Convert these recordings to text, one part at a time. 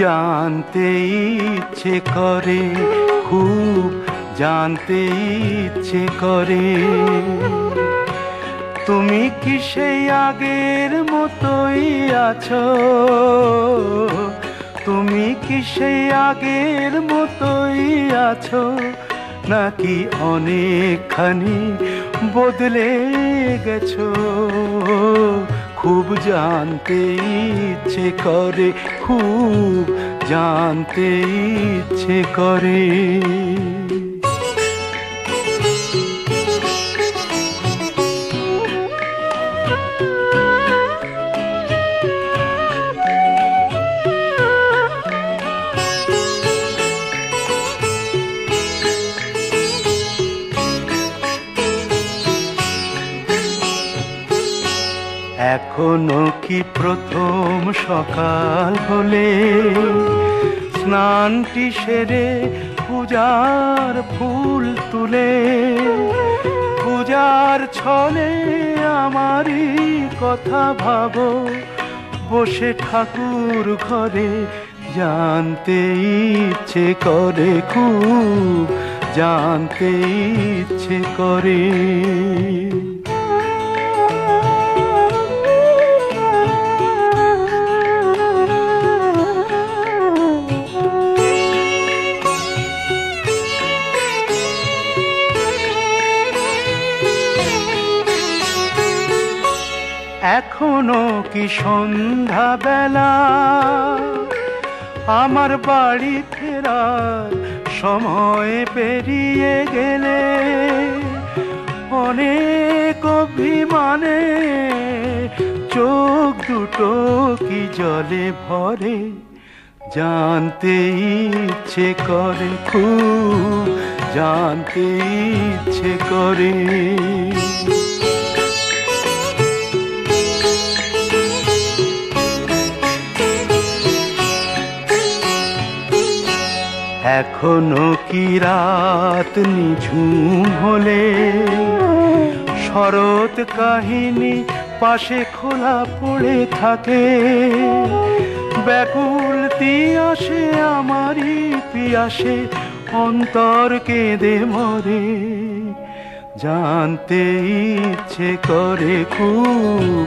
জানতে ইচ্ছে করে, খুব জানতে ইচ্ছে করে, তুমি কি সেই আগের মতোই আছো? তুমি কি সেই আগের মতোই আছো, নাকি অনেকখানি বদলে গেছো? খুব জানতে ইচ্ছে করে, খুব জানতে ইচ্ছে করে। এখনো কি প্রথম সকাল হলে স্নানটি সেরে পূজার ফুল তুলে, পূজার ছলে আমারই কথা ভাবো বসে ঠাকুর ঘরে? জানতে ইচ্ছে করে, খুব জানতে ইচ্ছে করে। এখনো কি সন্ধ্যা বেলা, আমার বাড়ি ফেরার সময় পেরিয়ে গেলে অনেক অভিমানে চোখ দুটো কি জলে ভরে? জানতে ইচ্ছে করে, খুব জানতে ইচ্ছে করে। এখনো কি রাত নিঝুম হলে শরৎ কাহিনী পাশে খোলা পড়ে থাকে? ব্যাকুল তিয়াসে আমারই পিয়াসে অন্তর কেঁদে মরে? জানতে ইচ্ছে করে, খুব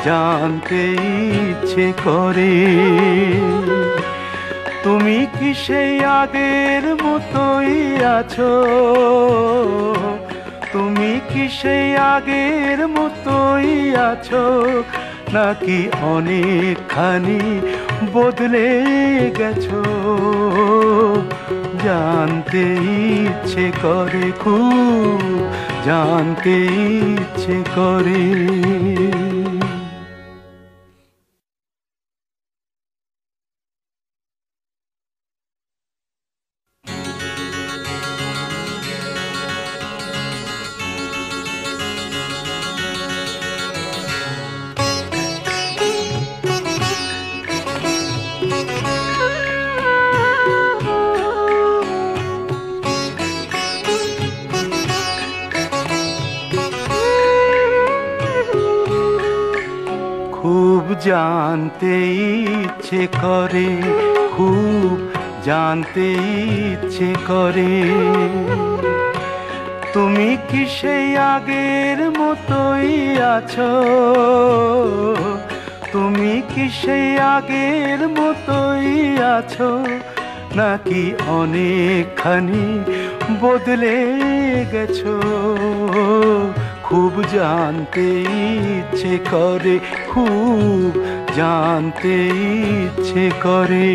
জানতে ইচ্ছে করে। তুমি কি সেই আগের মতোই আছো? তুমি কি সেই আগের মতোই আছো, নাকি অনেকখানি বদলে গেছো? জানতে ইচ্ছে করে, খুব জানতে ইচ্ছে করে। খুব জানতে ইচ্ছে করে, খুব জানতে ইচ্ছে করে, তুমি কি সেই আগের মতোই আছো? তুমি কি সেই আগের মতোই আছো, নাকি অনেকখানি বদলে গেছো? খুব জানতে ইচ্ছে করে, খুব জানতে ইচ্ছে করে।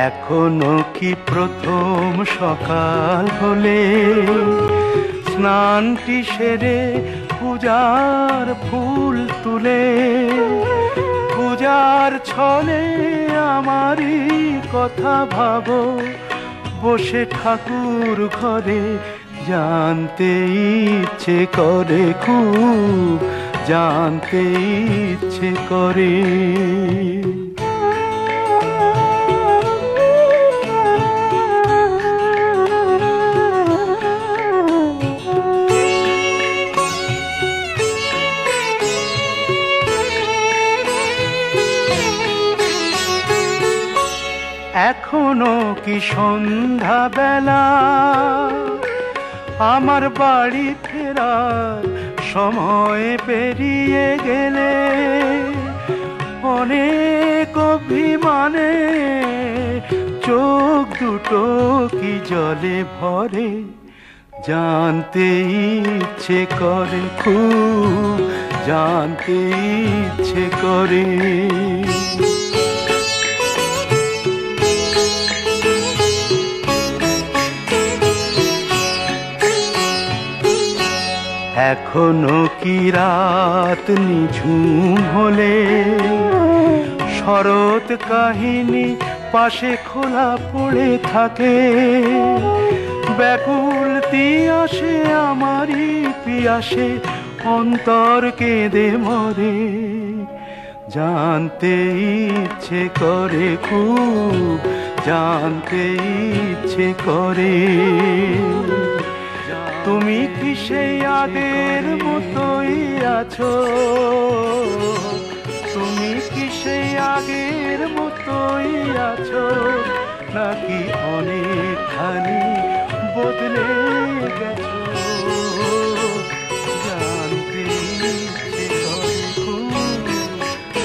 এখনো কি প্রথম সকাল হলে স্নানটি সেরে পূজার ফুল তুলে, পূজার ছলে আমারই কথা ভাবো বসে ঠাকুর ঘরে? জানতে ইচ্ছে করে খুব, জানতে ইচ্ছে করে। এখনো কি সন্ধ্যা বেলা, আমার বাড়ি ফেরার সময় পেরিয়ে গেলে, অনেক অভিমানে চোখ দুটো কি জলে ভরে, জানতে ইচ্ছে করে খুব, জানতে ইচ্ছে করে। এখনো কি রাত নিঝুম হলে, শরৎ কাহিনী পাশে খোলা পড়ে থাকে, ব্যাকুল তিয়াসে আমারই পিয়াসে অন্তর কেঁদে মরে, জানতে ইচ্ছে করে খুব, জানতে ইচ্ছে করে। তুমি কি সেই আগের মতোই আছো, তুমি কি সেই আগের মতোই আছো, নাকি অনেকখানি বদলে গেছো, জানতে ইচ্ছে করে খুব,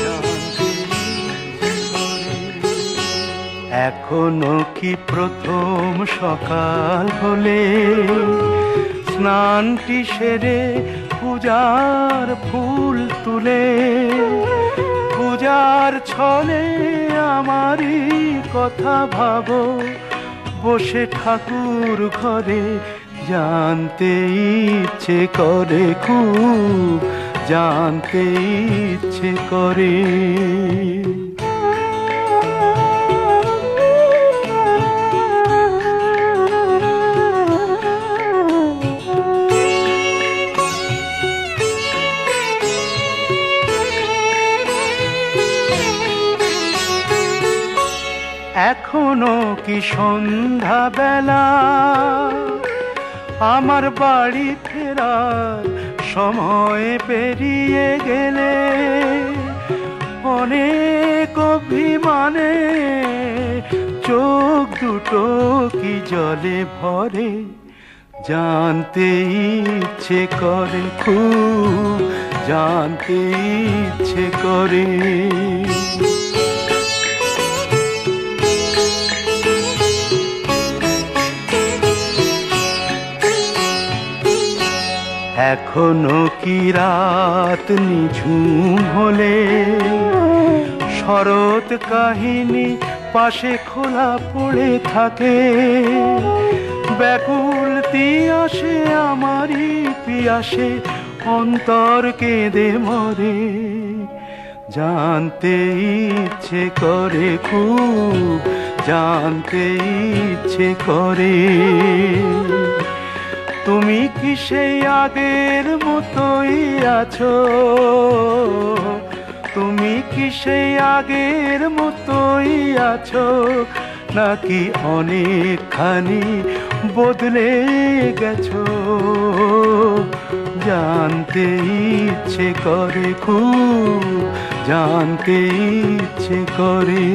জানতে ইচ্ছে করে। এখনো কি প্রথম সকাল হলে, স্নানটি সেরে পূজার ফুল তুলে, পূজার ছলে আমারই কথা ভাবো বসে ঠাকুর ঘরে, জানতে ইচ্ছে করে খুব, জানতে ইচ্ছে করে। এখনো কি সন্ধ্যা বেলা, আমার বাড়ি ফেরার সময় পেরিয়ে গেলে, অনেক অভিমানে চোখ দুটো কি জলে ভরে, জানতে ইচ্ছে করে খুব, জানতে ইচ্ছে করে। এখনো কি রাত নিঝুম হলে, শরৎ কাহিনী পাশে খোলা পড়ে থাকে, ব্যাকুল তিয়াসে আমারই পিয়াসে অন্তর কেঁদে মরে, জানতে ইচ্ছে করে খুব, জানতে ইচ্ছে করে। তুমি কি সেই আগের মতোই আছো, তুমি কি সেই আগের মতোই আছো, নাকি অনেকখানি বদলে গেছো, জানতে ইচ্ছে করে খুব, জানতে ইচ্ছে করে।